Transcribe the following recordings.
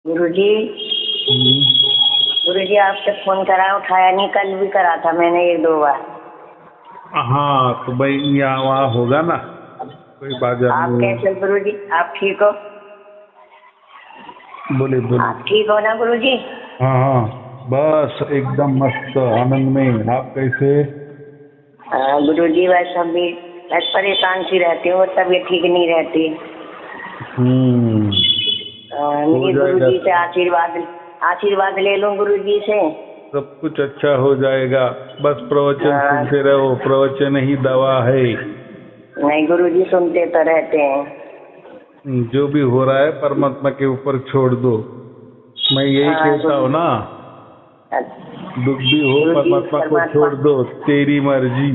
गुरुजी। गुरुजी आपसे फोन करा, उठाया नहीं। कल भी करा था मैंने 1-2 बार। हाँ तो भाई यहाँ वहाँ होगा ना, कोई बाजार आप नहीं। कैसे गुरुजी? आप ठीक हो? बोले बोले। आप ठीक हो ना गुरुजी? हाँ हाँ, बस एकदम मस्त आनंद में। आप कैसे? गुरुजी वैसे भी बस परेशान सी रहती हूँ, तबीयत ठीक नहीं रहती। मेरे गुरुजी से आशीर्वाद ले लूं गुरुजी से? सब कुछ अच्छा हो जाएगा, बस प्रवचन सुनते रहो, प्रवचन ही दवा है। नहीं गुरुजी, सुनते तो रहते हैं। जो भी हो रहा है परमात्मा के ऊपर छोड़ दो। मैं यही कहता हूँ ना, दुख भी हो परमात्मा को छोड़ दो, तेरी मर्जी।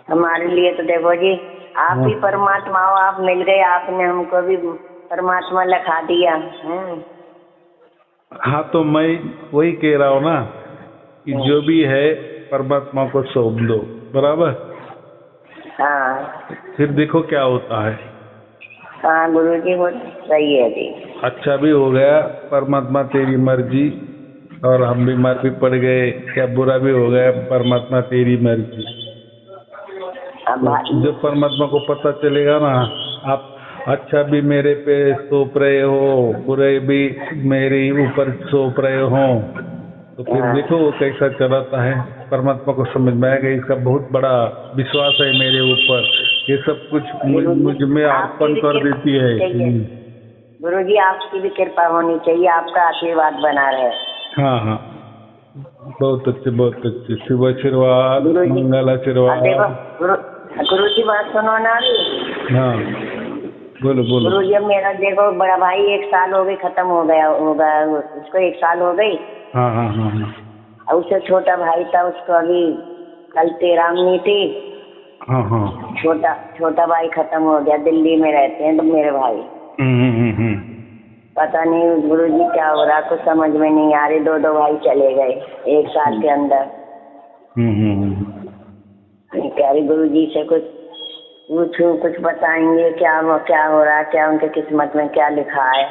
हमारे लिए तो देखो जी, आप भी परमात्मा हो, आप मिल गए, आपने हमको भी परमात्मा लिखा दिया। हाँ तो मैं वही कह रहा हूँ ना कि जो भी है परमात्मा को सौंप दो, बराबर। हाँ फिर देखो क्या होता है। हाँ गुरुजी, वो सही है जी। अच्छा भी हो गया, परमात्मा तेरी मर्जी। और हम बीमार भी पड़ गए, क्या बुरा भी हो गया, परमात्मा तेरी मर्जी। जब परमात्मा को पता चलेगा ना, आप अच्छा भी मेरे पे सौंप रहे हो, बुरे भी मेरे ऊपर सौंप रहे हो, तो फिर देखो वो कैसा चलाता है। परमात्मा को समझ में आएगा, इसका बहुत बड़ा विश्वास है मेरे ऊपर, ये सब कुछ मुझ में अर्पण कर देती है। गुरुजी आपकी भी कृपा होनी चाहिए, आपका आशीर्वाद बना रहे। हाँ हाँ, बहुत अच्छे बहुत अच्छे। शुभ आशीर्वाद, मंगल आशीर्वाद। गुरुजी बात सुनो ना अभी। हाँ बोलो बोलो। गुरुजी अब मेरा देखो, बड़ा भाई 1 साल हो गई, खत्म हो गया होगा, उसको 1 साल हो गई। हाँ हाँ हाँ हाँ। उससे छोटा भाई था, उसको अभी कल 13वीं थी। हाँ हाँ। छोटा भाई खत्म हो गया, दिल्ली में रहते हैं तो मेरे भाई। पता नहीं गुरुजी क्या हो रहा, कुछ समझ में नहीं आ रही। 2 भाई चले गए 1 साल के अंदर। कह रही गुरुजी से कुछ पूछूं, कुछ बताएंगे क्या हो रहा है, क्या उनके किस्मत में क्या लिखा है।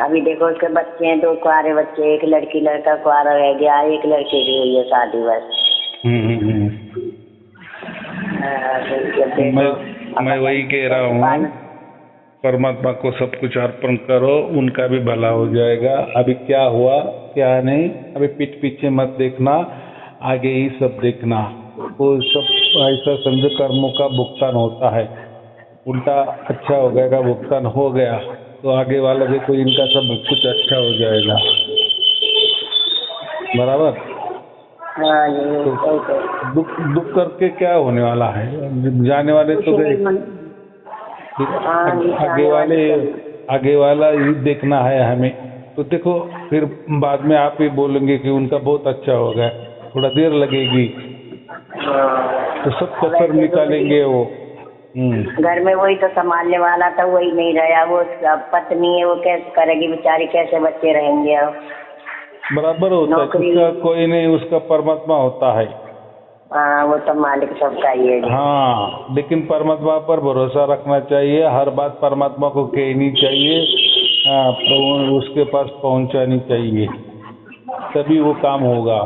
अभी देखो उसके बच्चे हैं, 2 कुआरे बच्चे, एक लड़की लड़का कुआरा रह गया, एक लड़के की हुई है शादी बस। मैं वही कह रहा हूँ, परमात्मा को सब कुछ अर्पण करो, उनका भी भला हो जाएगा। अभी क्या हुआ क्या नहीं, अभी पीठ पीछे मत देखना, आगे ही सब देखना। वो सब ऐसा समझो कर्मों का भुगतान होता है, उल्टा अच्छा हो गया, भुगतान हो गया तो आगे वाला देखो इनका सब कुछ अच्छा हो जाएगा, बराबर। तो दुख करके क्या होने वाला है, जाने वाले तो गए, आगे वाला ही देखना है हमें। तो देखो फिर बाद में आप ही बोलेंगे कि उनका बहुत अच्छा हो गया, थोड़ा देर लगेगी तो सब कसर निकालेंगे वो। घर में वही तो संभालने वाला था, वही नहीं रहा, वो पत्नी है, वो कैसे करेगी बेचारी, कैसे बच्चे रहेंगे अब। बराबर होता है, उसका कोई नहीं, उसका परमात्मा होता है। हाँ वो तो मालिक सबका ही है। हाँ लेकिन परमात्मा पर भरोसा रखना चाहिए, हर बात परमात्मा को कहनी चाहिए, उसके पास पहुंचानी चाहिए, तभी वो काम होगा,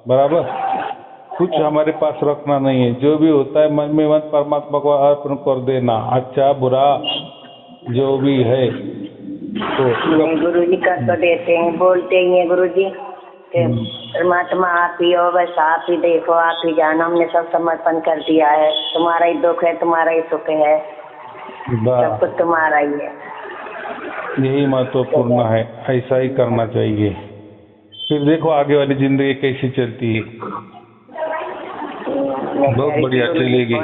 बराबर। कुछ हमारे पास रखना नहीं है, जो भी होता है मन में मत परमात्मा को अर्पण कर देना, अच्छा बुरा जो भी है। तो गुरुजी कर तो देते हैं, बोलते ही हैं गुरुजी, परमात्मा आप ही हो, बस आप ही देखो, आप ही जानो, हमने सब समर्पण कर दिया है, तुम्हारा ही दुख है, तुम्हारा ही सुख है, सब कुछ तुम्हारा ही है। यही महत्वपूर्ण है, ऐसा ही करना चाहिए। फिर देखो आगे वाली जिंदगी कैसी चलती है, बहुत बढ़िया चलेगी।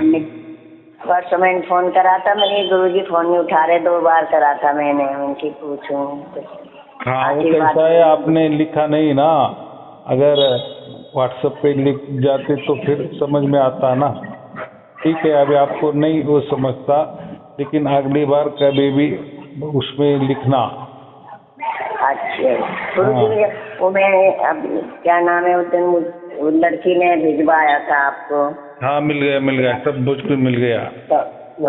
परसों मैंने फोन करा था, मैंने गुरुजी फोन नहीं उठा रहे, 2 बार करा था मैंने, उनकी पूछूं। हाँ वो कैसा है, आपने लिखा नहीं ना, अगर व्हाट्सएप पे लिख जाते तो फिर समझ में आता ना। ठीक है, अभी आपको नहीं वो समझता, लेकिन अगली बार कभी भी उसमें लिखना। अच्छा गुरुजी, वो मैंने अब क्या नाम है, उस दिन वो लड़की ने भिजवाया था आपको। हाँ मिल गया, सब कुछ मिल गया। तो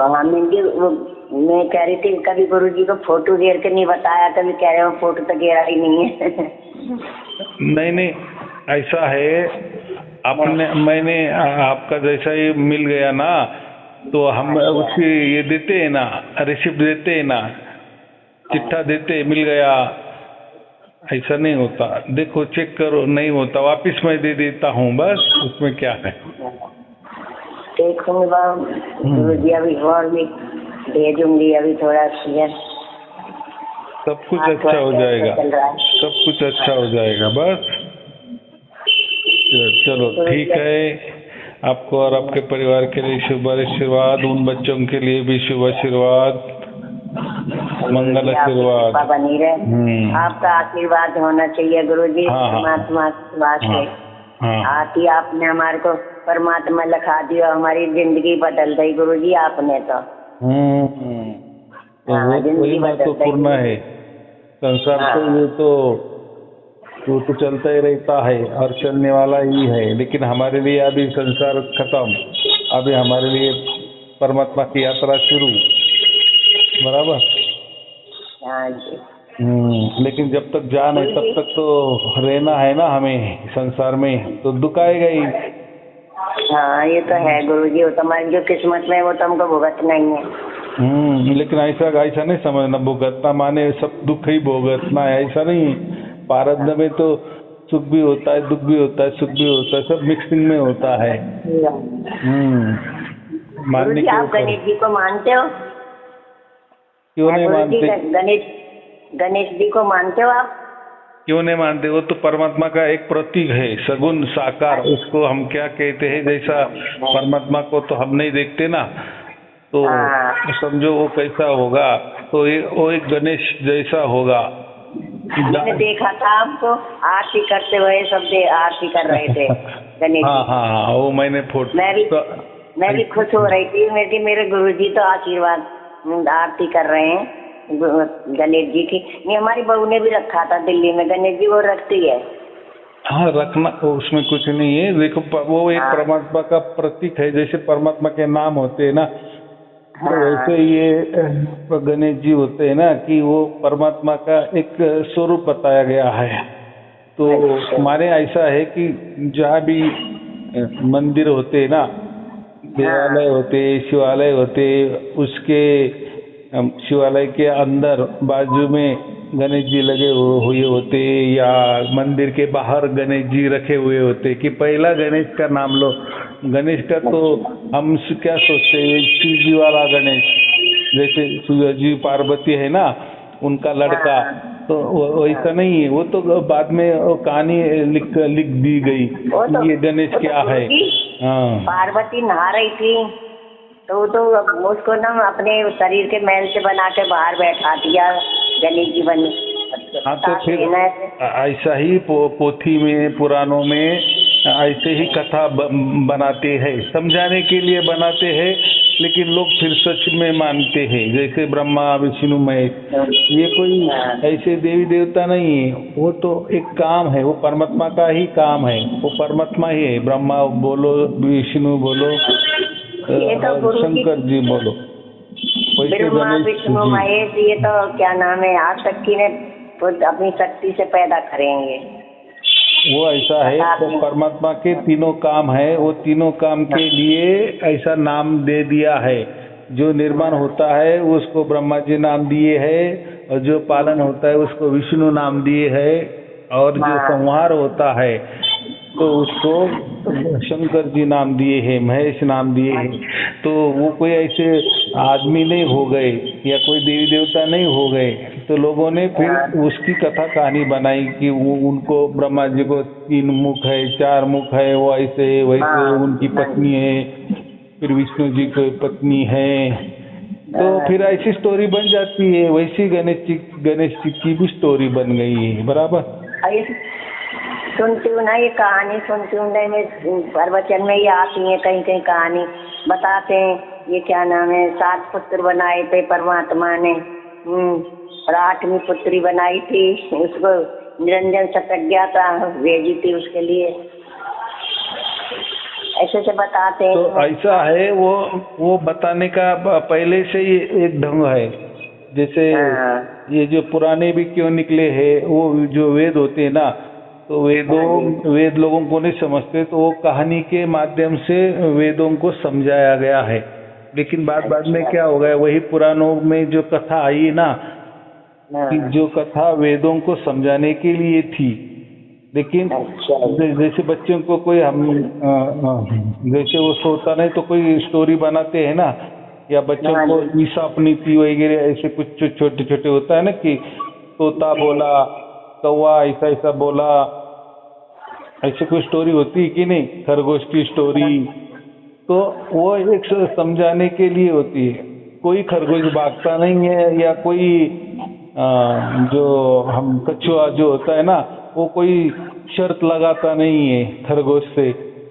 हाँ मिल गया, वो मैं कह रही थी कभी गुरुजी को फोटो घेर के नहीं बताया, कभी कह रहे हो फोटो तो घेरा ही नहीं है। नहीं नहीं, ऐसा है, आपने मैंने आपका जैसा ही मिल गया ना, तो हम उसकी ये देते हैं ना, रिसिप्ट देते हैं ना, चिट्ठा देते, मिल गया, ऐसा नहीं होता। देखो चेक करो, नहीं होता वापिस मैं दे देता हूँ, बस उसमें क्या है। देखूंगी गुरुजी, अभी और भी भेजूंगी, अभी थोड़ा सा सब कुछ अच्छा हो जाएगा, सब कुछ अच्छा हो जाएगा, बस चलो ठीक है। आपको और आपके परिवार के लिए शुभ आशीर्वाद, उन बच्चों के लिए भी शुभ आशीर्वाद, मंगल आशीर्वाद बनी रहे। आपका आशीर्वाद होना चाहिए गुरुजी। परमात्मा से आती आपने हमारे को परमात्मा लिखा दिया, हमारी जिंदगी बदल गई गुरुजी आपने तो। वही महत्वपूर्ण है। संसार तो ये तो वो तो चलता ही रहता है और चलने वाला ही है, लेकिन हमारे लिए अभी संसार खत्म, अभी हमारे लिए परमात्मा की यात्रा शुरू, बराबर। हाँ जी। लेकिन जब तक जान है तब तक तो रहना है ना हमें संसार में, तो दुख आएगा ही। हाँ ये तो है गुरुजी, वो तुम्हारी जो किस्मत में वो तो हमको भुगतना ही है। लेकिन ऐसा नहीं समझना, भुगतना माने सब दुख ही भुगतना है, ऐसा नहीं। प्रारब्ध में तो सुख भी होता है, दुख भी होता है, सुख भी होता है, सब मिक्सिंग में होता है। मानने के आप गणेश जी को मानते हो? क्यों नहीं मानते? गणेश जी को मानते हो आप? क्यों नहीं मानते? वो तो परमात्मा का एक प्रतीक है, सगुण साकार, उसको हम क्या कहते हैं, जैसा परमात्मा को तो हम नहीं देखते ना, तो समझो वो कैसा होगा, तो वो एक गणेश जैसा होगा। मैंने देखा था आपको आरती करते हुए, सब आरती कर रहे थे गणेश जी। हाँ, वो मैंने फोटो, मैं भी खुश हो रही थी, मेरे गुरुजी तो आशीर्वाद आरती कर रहे हैं गणेश जी की। नहीं, हमारी बहू ने भी रखा था दिल्ली में गणेश जी, वो रखती है। हाँ, रखना, उसमें कुछ नहीं है। देखो वो एक परमात्मा का प्रतीक है, जैसे परमात्मा के नाम होते हैं ना, तो वैसे ये गणेश जी होते हैं ना, कि वो परमात्मा का एक स्वरूप बताया गया है। तो हमारे ऐसा है कि जहाँ भी मंदिर होते हैं ना, देवालय होते, शिवालय होते, उसके शिवालय के अंदर बाजू में गणेश जी लगे हुए होते, या मंदिर के बाहर गणेश जी रखे हुए होते, कि पहला गणेश का नाम लो। गणेश का तो हम क्या सोचते हैं, शिव जी वाला गणेश, जैसे शिव जी पार्वती है ना, उनका लड़का, तो वैसा नहीं है। वो तो बाद में कहानी लिख दी गई, ये गणेश क्या है। हाँ, पार्वती नहा रही थी तो उसको ना अपने शरीर के मैल से बना के बाहर बैठा दिया, गणेश जी बनी। हाँ, तो फिर ऐसा ही पोथी में, पुराणों में ऐसे ही कथा बनाते हैं, समझाने के लिए बनाते हैं, लेकिन लोग फिर सच में मानते हैं, जैसे ब्रह्मा विष्णु महेश। ये कोई ऐसे देवी देवता नहीं है, वो तो एक काम है, वो परमात्मा का ही काम है, वो परमात्मा ही है। ब्रह्मा बोलो, विष्णु बोलो, शंकर जी बोलो, ब्रह्मा विष्णु महेश, ये तो क्या नाम है, आज शक्ति ने अपनी शक्ति से पैदा करेंगे। वो ऐसा है, तो परमात्मा के तीनों काम है, वो तीनों काम के लिए ऐसा नाम दे दिया है। जो निर्माण होता है उसको ब्रह्मा जी नाम दिए है, और जो पालन होता है उसको विष्णु नाम दिए है, और जो संहार होता है तो उसको शंकर जी नाम दिए हैं, महेश नाम दिए हैं। तो वो कोई ऐसे आदमी नहीं हो गए, या कोई देवी देवता नहीं हो गए, तो लोगों ने फिर उसकी कथा कहानी बनाई कि वो उनको, ब्रह्मा जी को 3 मुख है, 4 मुख है, वो ऐसे वैसे उनकी पत्नी है, फिर विष्णु जी की पत्नी है, तो फिर ऐसी स्टोरी बन जाती है। वैसी गणेश जी की भी स्टोरी बन गई है, बराबर। सुनती हूँ ना ये कहानी, सुनती हूँ मैं प्रवचन में ये आती है, कहीं कहीं कहानी बताते हैं। ये क्या नाम है, 7 पुत्र बनाए थे परमात्मा ने, और 8वीं पुत्री बनाई थी, उसको निरंजन शतज्ञता भेजी थी उसके लिए। ऐसे से बताते तो हैं। ऐसा है, वो बताने का पहले से ही एक ढंग है। जैसे हाँ ये जो पुराने भी क्यों निकले हैं, वो जो वेद होते हैं ना, तो वेद लोगों को नहीं समझते, तो वो कहानी के माध्यम से वेदों को समझाया गया है। लेकिन बाद में क्या हो गया, वही पुराणों में जो कथा आई ना, कि जो कथा वेदों को समझाने के लिए थी, लेकिन जैसे बच्चों को कोई जैसे वो सोता नहीं तो कोई स्टोरी बनाते हैं ना, या बच्चों को ईसाप नीति वगैरह ऐसे कुछ छोटे छोटे होता है ना, कि तोता बोला, कौवा ऐसा ऐसा बोला, ऐसे कोई स्टोरी होती है कि नहीं, खरगोश की स्टोरी। तो वो एक समझाने के लिए होती है। कोई खरगोश भागता नहीं है, या कोई जो हम कछुआ जो होता है ना, वो कोई शर्त लगाता नहीं है खरगोश से,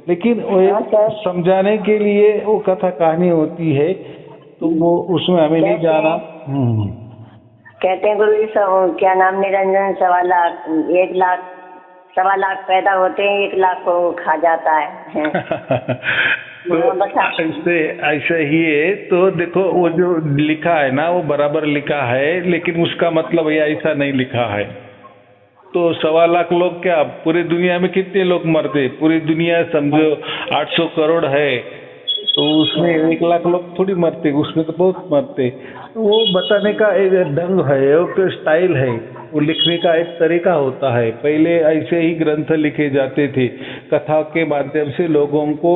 लेकिन वो एक समझाने के लिए वो कथा कहानी होती है। तो वो उसमें हमें नहीं जाना। कहते हैं गुरु जी, क्या नाम, निरंजन 1,00,000 पैदा होते हैं, 1,00,000 को खा जाता है। तो ऐसे ही है। तो देखो, वो जो लिखा है ना, वो बराबर लिखा है, लेकिन उसका मतलब ये ऐसा नहीं लिखा है। तो 1,25,00,000 लोग क्या, पूरी दुनिया में कितने लोग मरते, पूरी दुनिया समझो 800 करोड़ है, तो उसमें 1,00,000 लोग थोड़ी मरते, उसमें तो बहुत मरते। तो वो बताने का एक ढंग है, एक स्टाइल है, वो लिखने का एक तरीका होता है। पहले ऐसे ही ग्रंथ लिखे जाते थे, कथा के माध्यम से लोगों को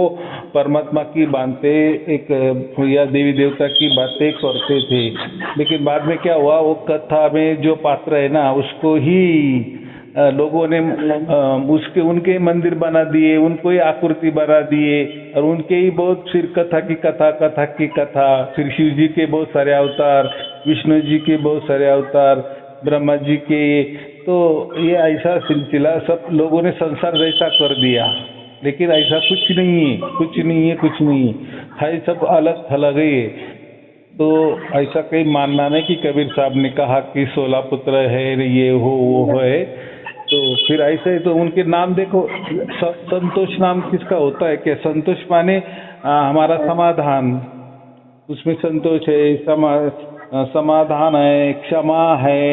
परमात्मा की बातें एक या देवी देवता की बातें करते थे। लेकिन बाद में क्या हुआ, वो कथा में जो पात्र है ना, उसको ही लोगों ने उनके मंदिर बना दिए, उनको ही आकृति बना दिए, और उनके ही बहुत, फिर कथा की कथा, फिर शिव जी के बहुत सारे अवतार, विष्णु जी के बहुत सारे अवतार, ब्रह्मा जी के। तो ये ऐसा सिलसिला सब लोगों ने संसार जैसा कर दिया, लेकिन ऐसा कुछ नहीं है, है सब अलग थलग ही है। तो ऐसा कहीं मानना नहीं कि कबीर साहब ने कहा कि 16 पुत्र है, ये हो वो है। तो फिर ऐसे ही तो उनके नाम देखो, संतोष नाम किसका होता है? क्या संतोष माने हमारा समाधान, उसमें संतोष है, समाधान है, क्षमा है,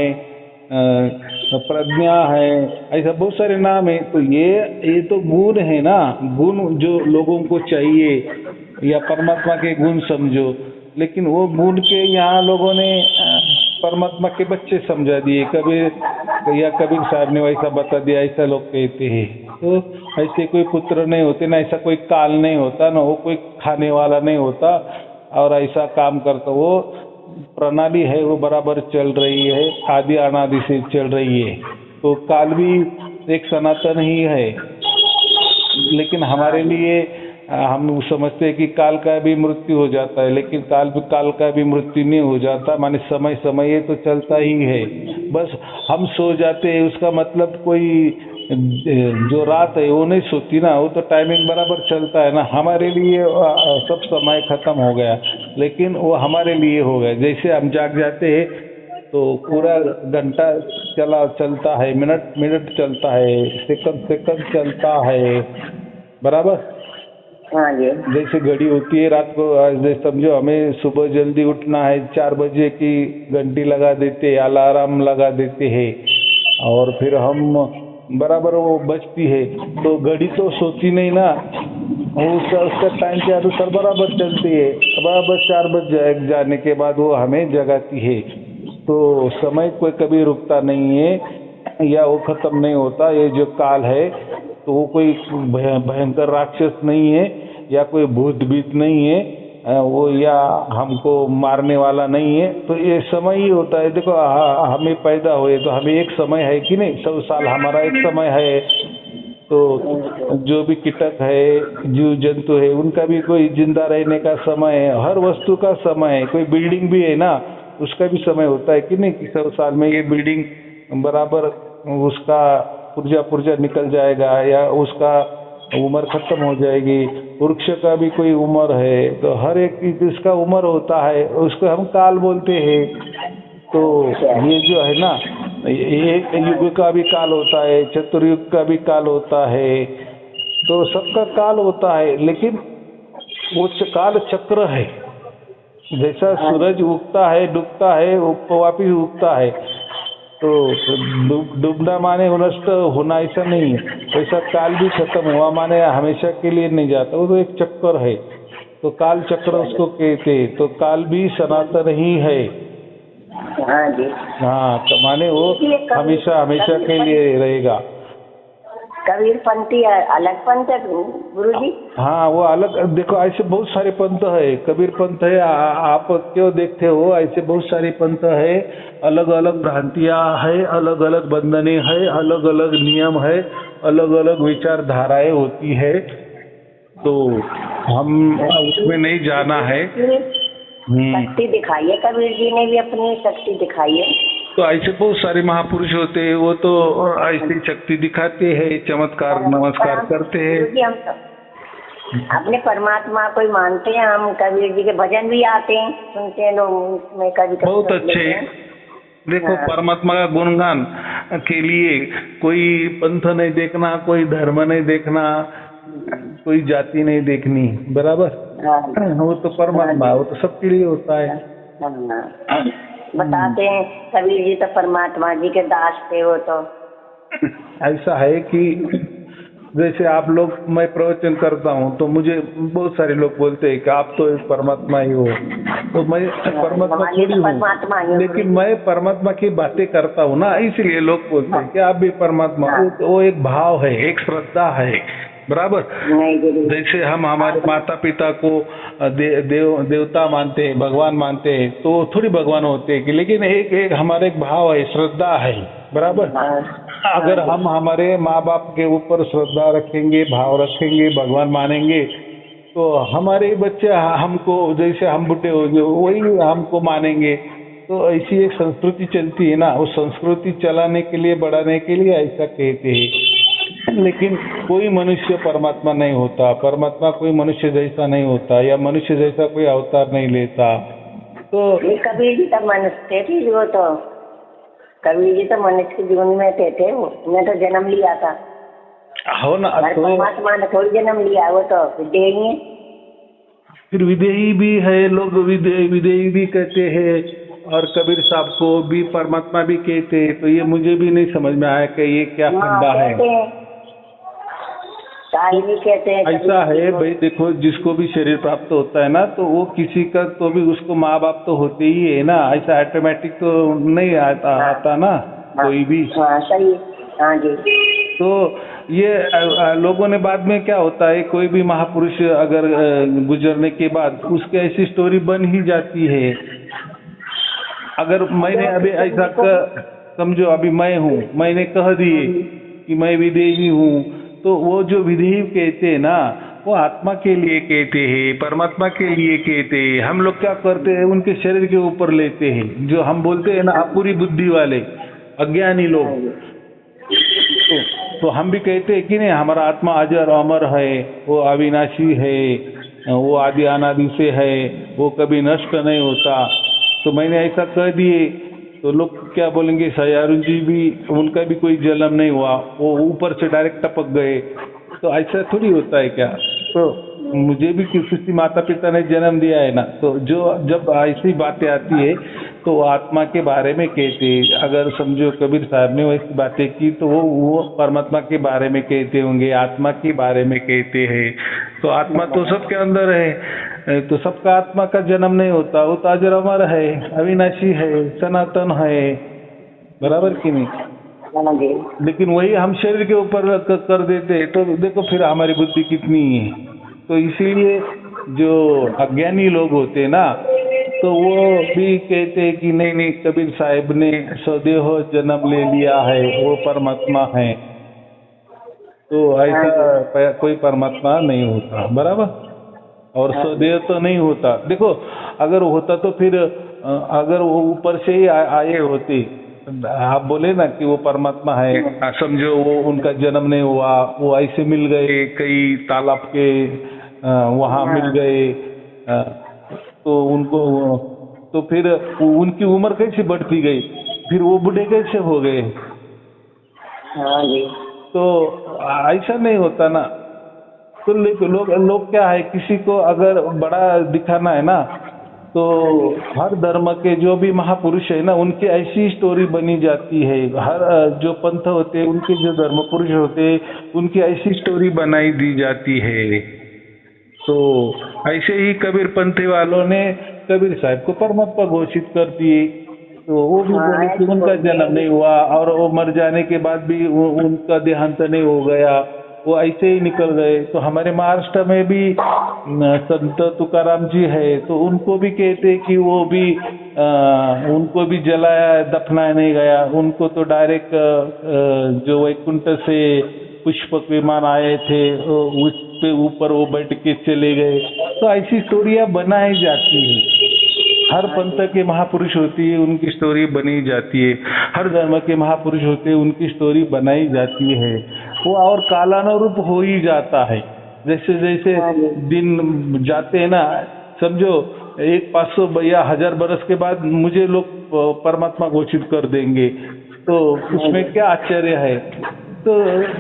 प्रज्ञा है, ऐसा बहुत सारे नाम है। तो ये तो गुण है ना, गुण जो लोगों को चाहिए, या परमात्मा के गुण समझो। लेकिन वो गुण के यहाँ लोगों ने परमात्मा के बच्चे समझा दिए, कबीर साहब ने वैसा बता दिया, ऐसा लोग कहते हैं। तो ऐसे कोई पुत्र नहीं होते ना, ऐसा कोई काल नहीं होता ना, वो कोई खाने वाला नहीं होता और ऐसा काम करता। वो प्रणाली है, वो बराबर चल रही है, आदि अनादि से चल रही है। तो काल भी एक सनातन ही है, लेकिन हमारे लिए हम समझते हैं कि काल का भी मृत्यु हो जाता है, लेकिन काल का भी मृत्यु नहीं हो जाता। माने समय ये तो चलता ही है, बस हम सो जाते हैं, उसका मतलब कोई जो रात है वो नहीं सोती ना, वो तो टाइमिंग बराबर चलता है ना। हमारे लिए सब समय खत्म हो गया, लेकिन वो हमारे लिए हो गया। जैसे हम जाग जाते हैं तो पूरा घंटा चलता है, मिनट चलता है, सेकंड चलता है, बराबर। हाँ जी। जैसे घड़ी होती है रात को, जैसे समझो हमें सुबह जल्दी उठना है, 4 बजे की घंटी लगा देते, अलार्म लगा देते हैं, और फिर हम बराबर वो बजती है। तो घड़ी तो सोती नहीं ना, उसका टाइम के अनुसार बराबर चलती है, बराबर 4 बज जाने के बाद वो हमें जगाती है। तो समय कोई कभी रुकता नहीं है, या वो खत्म नहीं होता। ये जो काल है तो वो कोई भयंकर राक्षस नहीं है, या कोई भूत भीत नहीं है, वो या हमको मारने वाला नहीं है। तो ये समय ही होता है। देखो हमें पैदा हुए तो हमें एक समय है कि नहीं, 100 साल हमारा एक समय है। तो जो भी कीटक है, जीव जंतु है, उनका भी कोई जिंदा रहने का समय है, हर वस्तु का समय है। कोई बिल्डिंग भी है ना, उसका भी समय होता है कि नहीं, कि 100 साल में ये बिल्डिंग बराबर उसका पुर्जा निकल जाएगा, या उसका उम्र खत्म हो जाएगी। वृक्ष का भी कोई उम्र है, तो हर एक जिसका उम्र होता है उसको हम काल बोलते हैं। तो ये जो है ना, एक युग का भी काल होता है, चतुर्युग का भी काल होता है, तो सबका काल होता है, लेकिन वो काल चक्र है। जैसा सूरज उगता है, डूबता है, वो वापिस उगता है, तो डूबना माने नष्ट होना ऐसा नहीं है। वैसा काल भी खत्म हुआ माने हमेशा के लिए नहीं जाता, वो तो एक चक्कर है। तो काल चक्र उसको कहते, तो काल भी सनातन ही है। हाँ जी। हाँ, तो माने वो हमेशा हमेशा के लिए रहेगा। कबीर पंथी अलग पंथ है गुरुजी? हाँ, वो अलग। देखो ऐसे बहुत सारे पंथ है, कबीर पंथ है, आप क्यों देखते हो, ऐसे बहुत सारे पंथ है, अलग अलग भ्रांतियां है, अलग अलग बंधने है, अलग अलग नियम है, अलग अलग विचारधाराएं होती है। तो हम उसमें नहीं जाना है। शक्ति दिखाई है, कबीर जी ने भी अपनी शक्ति दिखाई है। तो ऐसे बहुत सारे महापुरुष होते हैं, वो तो ऐसी शक्ति दिखाते हैं, चमत्कार नमस्कार करते हैं। हम तो अपने परमात्मा को ही मानते हैं। हम कबीर जी के भजन भी आते हैं, सुनते हैं लोग, उसमें कभी बहुत अच्छे। देखो, परमात्मा का गुणगान के लिए कोई पंथ नहीं देखना, कोई धर्म नहीं देखना, कोई जाति नहीं देखनी, बराबर। वो तो परमात्मा, वो तो सबके लिए होता है। बताते हैं कबीर जी तो परमात्मा जी के दास थे। वो तो ऐसा है कि जैसे आप लोग, मैं प्रवचन करता हूँ तो मुझे बहुत सारे लोग बोलते हैं कि आप तो एक परमात्मा ही हो। तो मैं परमात्मा थोड़ी हूँ, लेकिन मैं परमात्मा की बातें करता हूँ ना, इसलिए लोग बोलते हैं कि आप भी परमात्मा। वो एक भाव है, एक श्रद्धा है, बराबर। जैसे हम हमारे माता पिता को देवता मानते हैं, भगवान मानते हैं, तो थोड़ी भगवान होते हैं कि, लेकिन एक हमारे एक भाव है, श्रद्धा है, बराबर। अगर हम हमारे माँ बाप के ऊपर श्रद्धा रखेंगे, भाव रखेंगे, भगवान मानेंगे, तो हमारे बच्चे हमको, जैसे हम बुढ़े होंगे वही हमको मानेंगे। तो ऐसी एक संस्कृति चलती है ना, उस संस्कृति चलाने के लिए, बढ़ाने के लिए ऐसा कहते हैं। लेकिन कोई मनुष्य परमात्मा नहीं होता, परमात्मा कोई मनुष्य जैसा नहीं होता, या मनुष्य जैसा कोई अवतार नहीं लेता। तो कबीर जी तो मनुष्य थे, वो तो कबीर जी तो मनुष्य के जीवन में थे। उन्हें तो जन्म लिया था, हो ना। तो परमात्मा ने थोड़ी जन्म लिया, वो तो विदेही है। फिर विदेही भी है, लोग विदेही भी कहते हैं, और कबीर साहब को भी परमात्मा भी कहते हैं। तो ये मुझे भी नहीं समझ में आया कि ये क्या फंडा है। कहते हैं ऐसा है भाई, देखो, जिसको भी शरीर प्राप्त होता है ना, तो वो किसी का तो भी उसको माँ बाप तो होते ही है ना, ऐसा ऑटोमेटिक तो नहीं आता ना कोई भी। सही। हाँ जी। तो ये लोगों ने बाद में क्या होता है, कोई भी महापुरुष अगर गुजरने के बाद उसकी ऐसी स्टोरी बन ही जाती है। अगर मैंने अभी ऐसा समझो, अभी मैं हूँ, मैंने कह दिए कि मैं विदेही हूँ, तो वो जो विदेही कहते हैं ना, वो आत्मा के लिए कहते हैं, परमात्मा के लिए कहते हैं। हम लोग क्या करते हैं, उनके शरीर के ऊपर लेते हैं, जो हम बोलते हैं ना अपूरी बुद्धि वाले अज्ञानी लोग। तो हम भी कहते हैं कि नहीं, हमारा आत्मा अजर अमर है, वो अविनाशी है, वो आदि अनादि से है, वो कभी नष्ट नहीं होता। तो मैंने ऐसा कह दिए तो लोग क्या बोलेंगे, सयारुण जी भी, उनका भी कोई जन्म नहीं हुआ, वो ऊपर से डायरेक्ट टपक गए। तो ऐसा थोड़ी होता है क्या। तो मुझे भी किसी माता पिता ने जन्म दिया है ना, तो जब ऐसी बातें आती है तो आत्मा के बारे में कहते हैं। अगर समझो कबीर साहब ने वैसी बातें की, तो वो परमात्मा के बारे में कहते होंगे, आत्मा के बारे में कहते हैं। तो आत्मा तो सबके अंदर है, तो सबका आत्मा का जन्म नहीं होता, वो तो अजर अमर है, अविनाशी है, सनातन है, बराबर कि नहीं। लेकिन वही हम शरीर के ऊपर कर देते हैं, तो देखो फिर हमारी बुद्धि कितनी है। तो इसीलिए जो अज्ञानी लोग होते हैं ना, तो वो भी कहते हैं कि नहीं, कबीर साहब ने स्वदेह जन्म ले लिया है, वो परमात्मा है। तो ऐसा कोई परमात्मा नहीं होता, बराबर। और स्वदेह तो नहीं होता। देखो, अगर होता तो फिर अगर वो ऊपर से ही आए होते, आप बोले ना कि वो परमात्मा है, समझो वो उनका जन्म नहीं हुआ, वो ऐसे मिल गए कई तालाब के वहाँ मिल गए, तो उनको, तो फिर उनकी उम्र कैसे बढ़ती गई, फिर वो बूढ़े कैसे हो गए। हाँ जी। तो ऐसा नहीं होता ना। तो लोग लोग क्या है, किसी को अगर बड़ा दिखाना है ना, तो हर धर्म के जो भी महापुरुष है ना, उनकी ऐसी स्टोरी बनी जाती है। हर जो पंथ होते हैं, उनके जो धर्म पुरुष होते हैं, उनकी ऐसी स्टोरी बनाई दी जाती है। तो ऐसे ही कबीर पंथी वालों ने कबीर साहब को परमात्मा घोषित कर दिए। तो वो भी बोले कि उनका जन्म नहीं हुआ और वो मर जाने के बाद भी उनका देहांत नहीं हो गया, वो ऐसे ही निकल गए। तो हमारे महाराष्ट्र में भी संत तुकाराम जी है, तो उनको भी कहते हैं कि वो भी उनको भी जलाया दफनाया नहीं गया, उनको तो डायरेक्ट जो वैकुंठ से पुष्पक विमान आए थे उस पे ऊपर वो बैठ के चले गए। तो ऐसी स्टोरियाँ बनाई जाती है। हर पंथ के महापुरुष होती है, उनकी स्टोरी बनी जाती है। हर धर्म के महापुरुष होते हैं, उनकी स्टोरी बनाई जाती है। वो और कालानुरूप हो ही जाता है। जैसे जैसे दिन जाते हैं ना, समझो 500 या 1000 बरस के बाद मुझे लोग परमात्मा घोषित कर देंगे, तो उसमें क्या आश्चर्य है? तो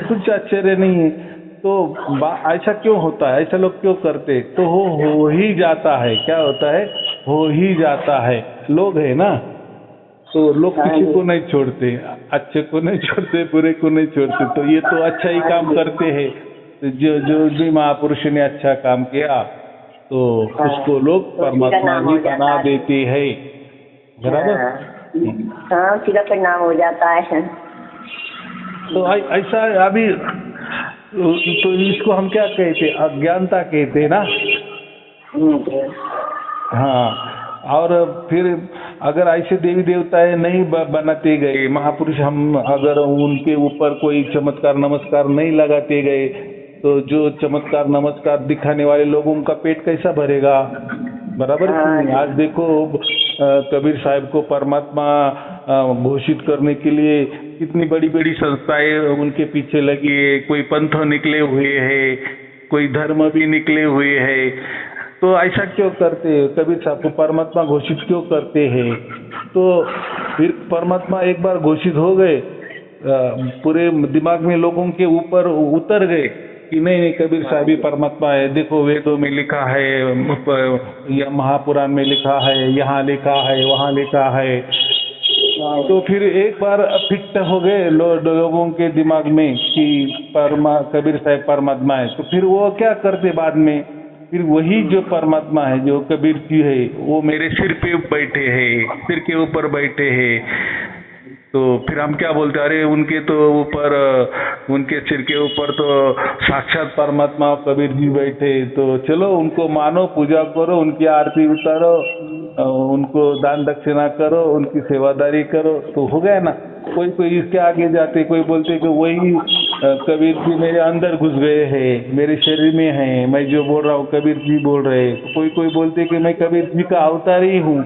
कुछ आश्चर्य नहीं है। तो ऐसा क्यों होता है? ऐसा लोग क्यों करते? तो हो ही जाता है। क्या होता है? हो ही जाता है। लोग है ना, तो लोग किसी को नहीं छोड़ते, अच्छे को नहीं छोड़ते, बुरे को नहीं छोड़ते। तो ये तो अच्छा ही काम करते हैं। जो भी महापुरुष ने अच्छा काम किया तो उसको लोग परमात्मा ही बना देते हैं। बराबर? हाँ, उसी का परिणाम हो जाता है। तो ऐसा अभी तो इसको हम क्या कहते? अज्ञानता कहते हैं ना। हाँ, और फिर अगर ऐसे देवी देवताएं नहीं बनाते गए महापुरुष, हम अगर उनके ऊपर कोई चमत्कार नमस्कार नहीं लगाते गए, तो जो चमत्कार नमस्कार दिखाने वाले लोगों का पेट कैसा भरेगा? बराबर। आज देखो कबीर साहब को परमात्मा घोषित करने के लिए कितनी बड़ी बड़ी संस्थाएं उनके पीछे लगी है। कोई पंथ निकले हुए हैं, कोई धर्म भी निकले हुए हैं। तो ऐसा क्यों करते हैं? कबीर साहब को परमात्मा घोषित क्यों करते हैं? तो फिर परमात्मा एक बार घोषित हो गए, पूरे दिमाग में लोगों के ऊपर उतर गए कि नहीं कबीर साहब ही परमात्मा है। देखो वेदों में लिखा है, या महापुराण में लिखा है, यहाँ लिखा है, वहाँ लिखा है। तो फिर एक बार फिट हो गए लोगों के दिमाग में कि कबीर साहब परमात्मा है। तो फिर वो क्या करते बाद में? फिर वही जो परमात्मा है, जो कबीर जी है, वो मेरे सिर पे बैठे हैं, सिर के ऊपर बैठे हैं। तो फिर हम क्या बोलते? अरे उनके तो ऊपर, उनके सिर के ऊपर तो साक्षात परमात्मा कबीर जी बैठे, तो चलो उनको मानो, पूजा करो, उनकी आरती उतारो, उनको दान दक्षिणा करो, उनकी सेवादारी करो, तो हो गया ना। कोई इसके आगे जाते, कोई बोलते कि वही कबीर जी मेरे अंदर घुस गए हैं, मेरे शरीर में हैं, मैं जो बोल रहा हूँ कबीर जी बोल रहे हैं। कोई बोलते कि मैं कबीर जी का अवतार ही हूँ।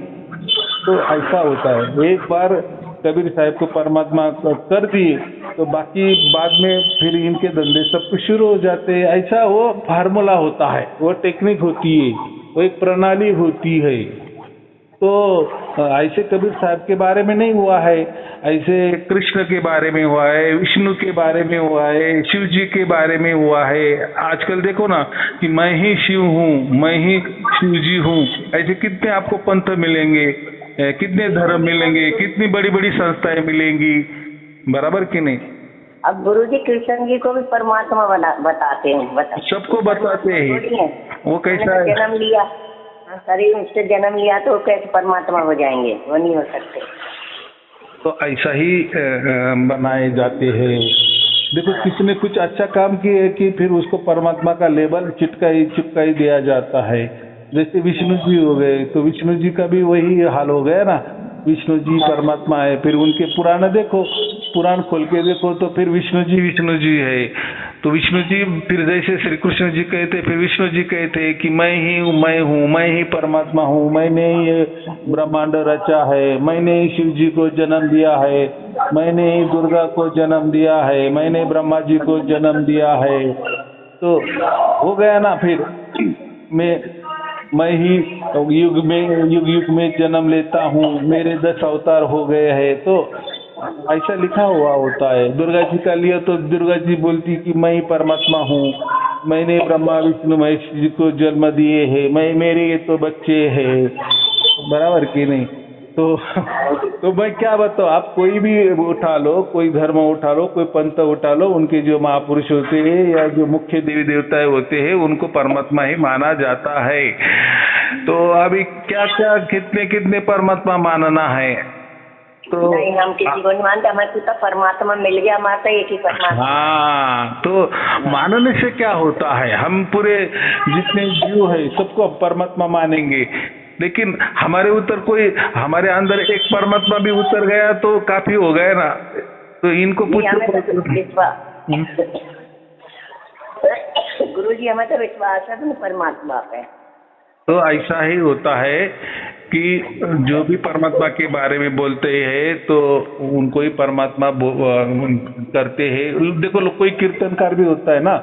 तो ऐसा होता है। एक बार कबीर साहब को परमात्मा कर दिए तो बाकी बाद में फिर इनके धंधे सब कुछ शुरू हो जाते हैं। ऐसा वो फार्मूला होता है, वो टेक्निक होती है, वो एक प्रणाली होती है। तो ऐसे कबीर साहब के बारे में नहीं हुआ है, ऐसे कृष्ण के बारे में हुआ है, विष्णु के बारे में हुआ है, शिव जी के बारे में हुआ है। आजकल देखो ना कि मैं ही शिव हूँ, मैं ही शिव जी हूँ। ऐसे कितने आपको पंथ मिलेंगे, कितने धर्म मिलेंगे, कितनी बड़ी बड़ी संस्थाएं मिलेंगी। बराबर कि नहीं? अब गुरुजी कृष्ण जी को भी परमात्मा बताते हैं, सबको बताते हैं। वो कैसा है? जन्म लिया, शरीर से जन्म लिया तो कैसे परमात्मा हो जाएंगे? वो नहीं हो सकते। तो ऐसा ही बनाए जाते हैं। देखो किसी ने कुछ अच्छा काम किया कि फिर उसको परमात्मा का लेबल चिपका ही दिया जाता है। जैसे विष्णु जी हो गए, तो विष्णु जी का भी वही हाल हो गया ना, विष्णु जी परमात्मा है। फिर उनके पुराण देखो, पुराण खोल के देखो तो फिर विष्णु जी है। तो विष्णु जी फिर जैसे श्री कृष्ण जी कहते, फिर विष्णु जी कहते कि मैं ही हूँ, मैं ही परमात्मा हूँ, मैंने ही ब्रह्मांड रचा है, मैंने ही शिव जी को जन्म दिया है, मैंने ही दुर्गा को जन्म दिया है, मैंने ब्रह्मा जी को जन्म दिया है। तो हो गया ना। फिर मैं ही युग में जन्म लेता हूँ, मेरे 10 अवतार हो गए हैं। तो ऐसा लिखा हुआ होता है। दुर्गा जी का लिया तो दुर्गा जी बोलती कि मैं ही परमात्मा हूँ। मैंने ब्रह्मा विष्णु महेश जी को जन्म दिए है, मैं मेरे तो बच्चे हैं, बराबर कि नहीं? तो मैं क्या बताऊँ, आप कोई भी उठा लो, कोई धर्म उठा लो, कोई पंथ उठा लो, उनके जो महापुरुष होते हैं या जो मुख्य देवी देवता होते हैं उनको परमात्मा ही माना जाता है। तो अभी क्या क्या कितने कितने परमात्मा मानना है? तो नहीं, हम किसी को नहीं मानते, हमें तो परमात्मा मिल गया, हमारा एक ही परमात्मा। हाँ, तो मानने से क्या होता है? हम पूरे जितने जीव है सबको परमात्मा मानेंगे, लेकिन हमारे अंदर एक परमात्मा भी उतर गया तो काफी हो गया ना। तो इनको पूछो गुरु जी, हमें तो विश्वास है तुम परमात्मा पे। तो ऐसा ही होता है कि जो भी परमात्मा के बारे में बोलते हैं तो उनको ही परमात्मा करते हैं। देखो, कोई कीर्तनकार भी होता है ना,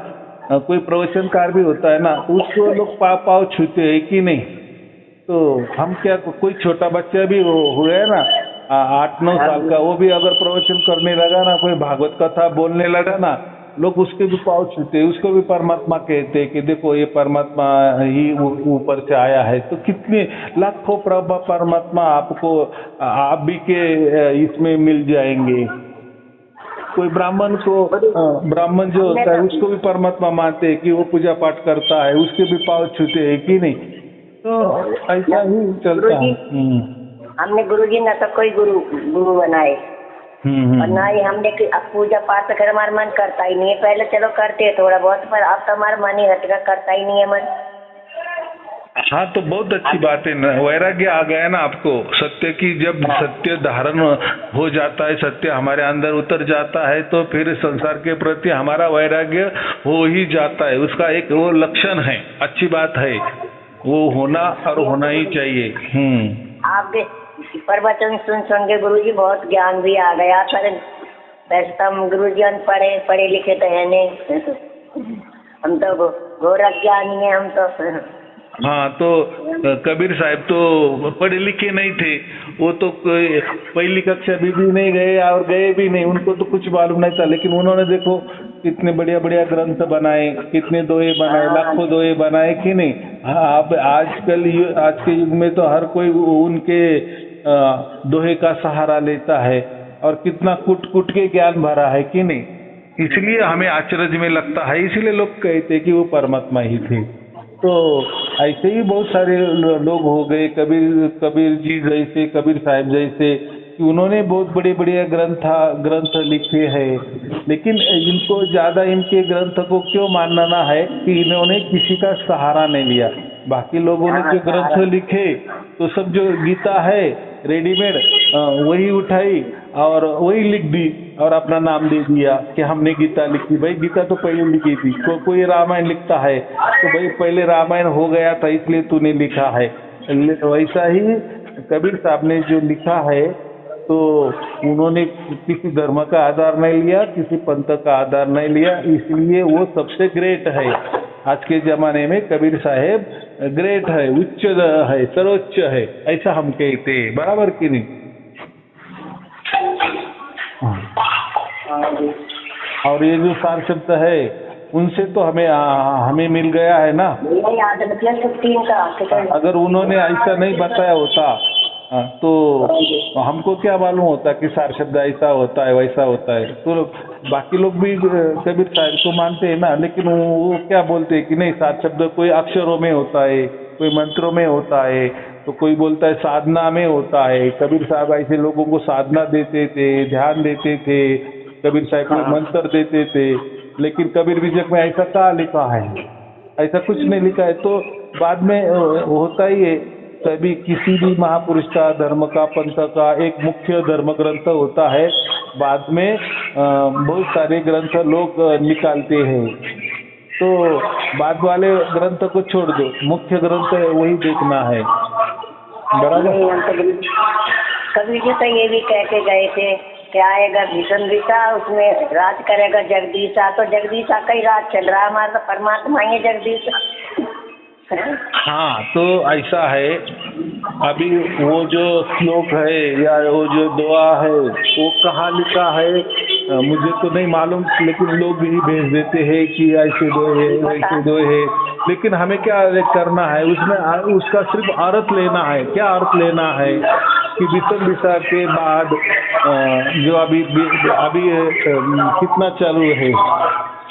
कोई प्रवचनकार भी होता है ना, तो उसको लोग पाव छूते हैं कि नहीं? तो हम क्या, कोई छोटा बच्चा भी हुआ है ना 8-9 साल का, वो भी अगर प्रवचन करने लगा ना, कोई भागवत कथा बोलने लगा ना, लोग उसके भी पाँव छूते, उसको भी परमात्मा कहते हैं कि देखो ये परमात्मा ही ऊपर से आया है। तो कितने लाखों परमात्मा आपको आप भी के इसमें मिल जाएंगे। कोई ब्राह्मण जो होता है उसको भी परमात्मा मानते हैं कि वो पूजा पाठ करता है, उसके भी पाँव छूते हैं कि नहीं? तो ऐसा ही चलता है। हमने गुरुजी न तो कोई गुरु बनाए और ना ही हमने पूजा पाठ कर, हमारा मन करता ही नहीं है। पहले चलो करते थोड़ा बहुत, पर अब तो हमारा मन ही हटका, करता ही नहीं है मन। हाँ, तो बहुत अच्छी बात है ना, वैराग्य आ गया ना आपको सत्य की। जब सत्य धारण हो जाता है, सत्य हमारे अंदर उतर जाता है, तो फिर संसार के प्रति हमारा वैराग्य हो ही जाता है। उसका एक वो लक्षण है, अच्छी बात है, वो होना और होना ही चाहिए। आप प्रवचन सुन के गुरुजी बहुत ज्ञान भी आ गया। पर वैसे तो हम गुरुजी पढ़े लिखे तो है नहीं, हम तो घोर अज्ञानी है हम तो। हाँ, तो कबीर साहब तो पढ़े लिखे नहीं थे, वो तो पहली कक्षा भी नहीं गए और गए भी नहीं, उनको तो कुछ मालूम नहीं था। लेकिन उन्होंने देखो कितने बढ़िया बढ़िया ग्रंथ बनाए, कितने दोहे बनाए, लाखों दोहे बनाए कि नहीं? हाँ, अब आज के युग में तो हर कोई उनके दोहे का सहारा लेता है और कितना कुट के ज्ञान भरा है कि नहीं? इसलिए हमें आश्चर्य में लगता है, इसीलिए लोग कहते कि वो परमात्मा ही थे। तो ऐसे ही बहुत सारे लोग हो गए, कबीर जी जैसे, कबीर साहब जैसे, कि उन्होंने बहुत बड़े बड़े ग्रंथ लिखे हैं। लेकिन इनको ज़्यादा इनके ग्रंथ को क्यों मानना है कि इन्होंने किसी का सहारा नहीं लिया। बाकी लोगों ने जो ग्रंथ लिखे तो सब जो गीता है रेडीमेड वही उठाई और वही लिख दी और अपना नाम दे दिया कि हमने गीता लिखी। भाई गीता तो पहले लिखी थी। कोई रामायण लिखता है तो भाई पहले रामायण हो गया था इसलिए तूने लिखा है। वैसा ही कबीर साहब ने जो लिखा है तो उन्होंने किसी धर्म का आधार नहीं लिया, किसी पंथ का आधार नहीं लिया, इसलिए वो सबसे ग्रेट है। आज के जमाने में कबीर साहेब ग्रेट है, उच्च है, सर्वोच्च है, ऐसा हम कहते हैं, बराबर कि नहीं? और ये जो सार शब्द है उनसे तो हमें मिल गया है ना। अगर उन्होंने ऐसा नहीं बताया होता तो हमको क्या मालूम होता कि सार शब्द ऐसा होता है वैसा होता है। तो बाकी लोग भी कबीर साहब को मानते हैं ना, लेकिन वो क्या बोलते हैं कि नहीं, सार शब्द कोई अक्षरों में होता है, कोई मंत्रों में होता है, तो कोई बोलता है साधना में होता है। कबीर साहब ऐसे लोगों को साधना देते थे, ध्यान देते थे, कबीर साहब को मंत्र देते थे। लेकिन कबीर विजय में ऐसा कहाँ लिखा है? ऐसा कुछ नहीं लिखा है। तो बाद में होता ही है, तभी किसी भी महापुरुष का, धर्म का, पंथ का एक मुख्य धर्म ग्रंथ होता है, बाद में बहुत सारे ग्रंथ लोग निकालते हैं। तो बाद वाले ग्रंथ को छोड़ दो, मुख्य ग्रंथ वही देखना है, बराबर। कबीर जी तो ये भी कह के गए थे कि आएगा भीषणदीसा, उसमें राज करेगा जगदीशा। तो जगदीशा का ही राज चल रहा है, हमारा परमात्मा ही जगदीश। हाँ, तो ऐसा है अभी वो जो श्लोक है या वो जो दुआ है वो कहाँ लिखा है मुझे तो नहीं मालूम, लेकिन लोग ही भेज देते हैं कि ऐसे दो है वैसे दो है, लेकिन हमें क्या करना है उसमें, उसका सिर्फ अर्थ लेना है। क्या अर्थ लेना है कि विषम दिशा के बाद जो अभी कितना चालू है,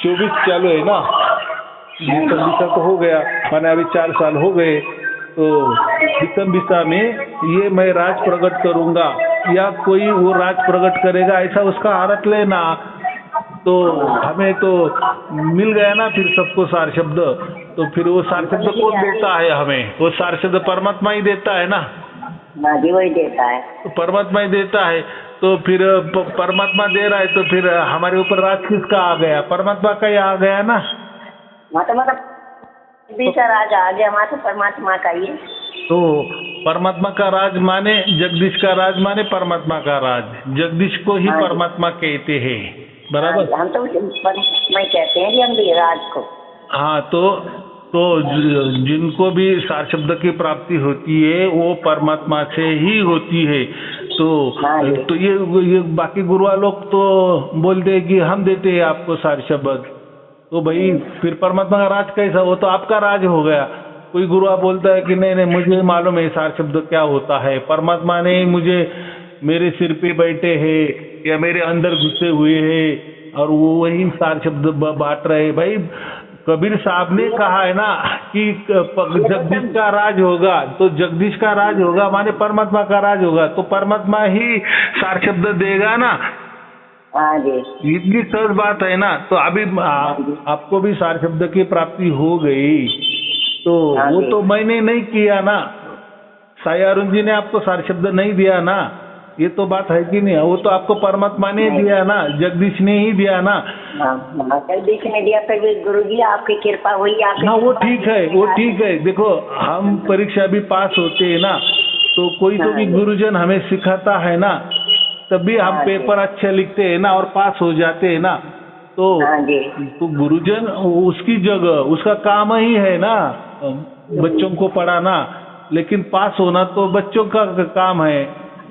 24 चालू है ना, विषम दिशा तो हो गया, मैंने अभी 4 साल हो गए, तो विषम दिशा में ये मैं राज प्रकट करूंगा या कोई वो राज प्रकट करेगा, ऐसा उसका अर्थ लेना। तो हमें तो मिल गया ना फिर सबको सार शब्द, तो फिर वो सार शब्द कौन देता है हमें? वो सार शब्द परमात्मा ही देता है ना। जी वही देता है, तो परमात्मा ही देता है, तो फिर परमात्मा दे रहा है, तो फिर हमारे ऊपर राज किसका आ गया? परमात्मा का ही आ गया ना। मतलब बीचा राज आ गया हमारा, तो परमात्मा का ही है। तो परमात्मा का राज माने जगदीश का राज माने परमात्मा का राज, जगदीश को ही परमात्मा कहते हैं, बराबर। हम तो परमात्मा ही कहते हैं कि हम भी राज को। हाँ, तो जिनको भी सार शब्द की प्राप्ति होती है वो परमात्मा से ही होती है। तो ये बाकी गुरुआ लोग तो बोलते हैं कि हम देते हैं आपको सार शब्द, तो भाई फिर परमात्मा का राज कैसा? वो तो आपका राज हो गया। कोई गुरुआ बोलता है कि नहीं मुझे मालूम है सार शब्द क्या होता है, परमात्मा ने मुझे मेरे सिर पे बैठे हैं या मेरे अंदर घुसे हुए हैं और वो वही सार शब्द बांट रहे। भाई कबीर साहब ने कहा है ना कि जगदीश का राज होगा, तो जगदीश का राज होगा माने परमात्मा का राज होगा, तो परमात्मा ही सार शब्द देगा ना। हाँ जी, इतनी सहज बात है ना। तो अभी आपको भी सार शब्द की प्राप्ति हो गई, तो वो तो मैंने नहीं किया ना, साई अरुण जी ने आपको सार शब्द नहीं दिया ना, ये तो बात है कि नहीं? वो तो आपको परमात्मा ने दिया ना, जगदीश ने ही दिया ना। जगदीश ने दिया, फिर भी गुरुजी आपकी कृपा हुई। हाँ वो ठीक है, वो ठीक है। देखो हम परीक्षा भी पास होते हैं ना, तो कोई तो भी गुरुजन हमें सिखाता है ना, तभी हम पेपर अच्छे लिखते हैं ना और पास हो जाते हैं ना। तो गुरुजन उसकी जगह उसका काम ही है ना बच्चों को पढ़ाना, लेकिन पास होना तो बच्चों का काम है।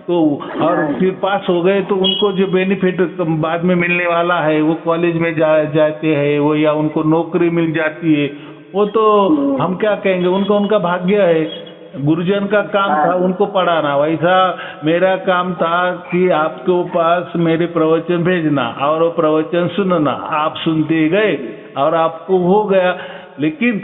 तो और फिर पास हो गए तो उनको जो बेनिफिट बाद में मिलने वाला है, वो कॉलेज में जाते हैं वो, या उनको नौकरी मिल जाती है, वो तो हम क्या कहेंगे, उनका भाग्य है। गुरुजन का काम था उनको पढ़ाना, वैसा मेरा काम था कि आपके पास मेरे प्रवचन भेजना और वो प्रवचन सुनना। आप सुनते गए और आपको हो गया, लेकिन